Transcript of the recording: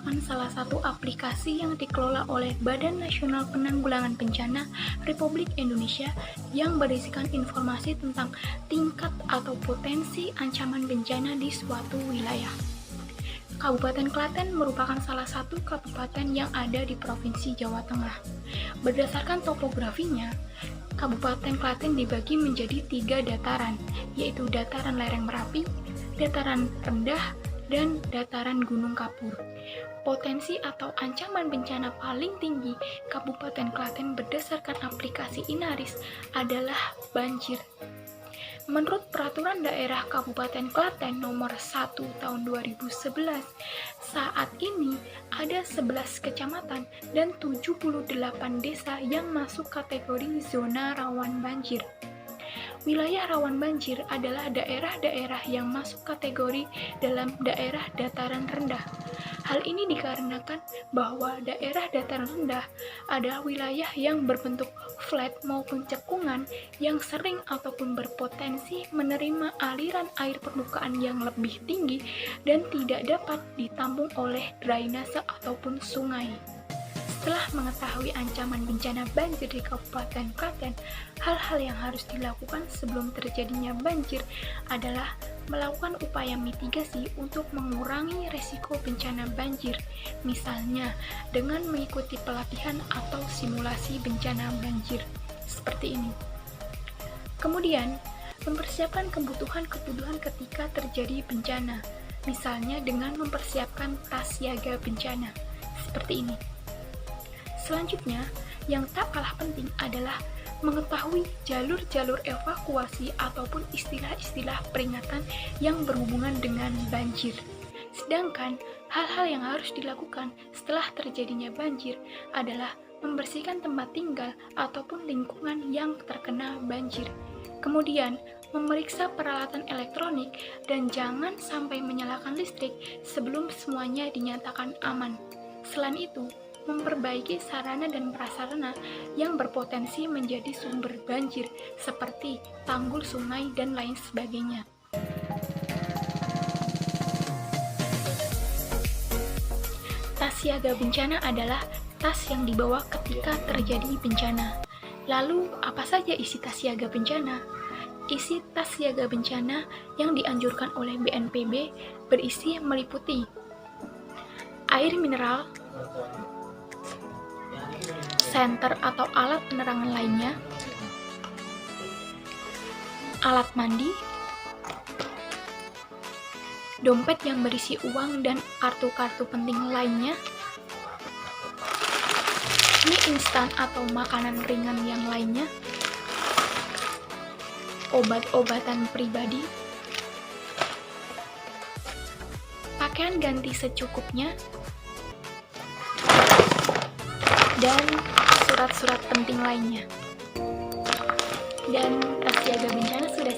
merupakan salah satu aplikasi yang dikelola oleh Badan Nasional Penanggulangan Bencana Republik Indonesia yang berisikan informasi tentang tingkat atau potensi ancaman bencana di suatu wilayah. Kabupaten Klaten merupakan salah satu kabupaten yang ada di Provinsi Jawa Tengah. Berdasarkan topografinya, Kabupaten Klaten dibagi menjadi 3 dataran, yaitu dataran lereng Merapi, dataran rendah, dan dataran Gunung Kapur. Potensi atau ancaman bencana paling tinggi Kabupaten Klaten berdasarkan aplikasi Inaris adalah banjir. Menurut Peraturan Daerah Kabupaten Klaten Nomor 1 Tahun 2011, saat ini ada 11 kecamatan dan 78 desa yang masuk kategori zona rawan banjir. Wilayah rawan banjir adalah daerah-daerah yang masuk kategori dalam daerah dataran rendah. Hal ini dikarenakan bahwa daerah dataran rendah adalah wilayah yang berbentuk flat maupun cekungan yang sering ataupun berpotensi menerima aliran air permukaan yang lebih tinggi dan tidak dapat ditampung oleh drainase ataupun sungai. Setelah mengetahui ancaman bencana banjir di Kabupaten Klaten, hal-hal yang harus dilakukan sebelum terjadinya banjir adalah melakukan upaya mitigasi untuk mengurangi risiko bencana banjir, misalnya dengan mengikuti pelatihan atau simulasi bencana banjir, seperti ini. Kemudian, mempersiapkan kebutuhan-kebutuhan ketika terjadi bencana, misalnya dengan mempersiapkan tas siaga bencana, seperti ini. Selanjutnya, yang tak kalah penting adalah mengetahui jalur-jalur evakuasi ataupun istilah-istilah peringatan yang berhubungan dengan banjir. Sedangkan, hal-hal yang harus dilakukan setelah terjadinya banjir adalah membersihkan tempat tinggal ataupun lingkungan yang terkena banjir. Kemudian, memeriksa peralatan elektronik dan jangan sampai menyalakan listrik sebelum semuanya dinyatakan aman. Selain itu, memperbaiki sarana dan prasarana yang berpotensi menjadi sumber banjir seperti tanggul sungai dan lain sebagainya. Tas siaga bencana adalah tas yang dibawa ketika terjadi bencana. Lalu, apa saja isi tas siaga bencana? Isi tas siaga bencana yang dianjurkan oleh BNPB berisi meliputi air mineral, senter atau alat penerangan lainnya, alat mandi, dompet yang berisi uang dan kartu-kartu penting lainnya, mie instan atau makanan ringan yang lainnya, obat-obatan pribadi, pakaian ganti secukupnya, dan surat-surat penting lainnya. Dan tas siaga bencana sudah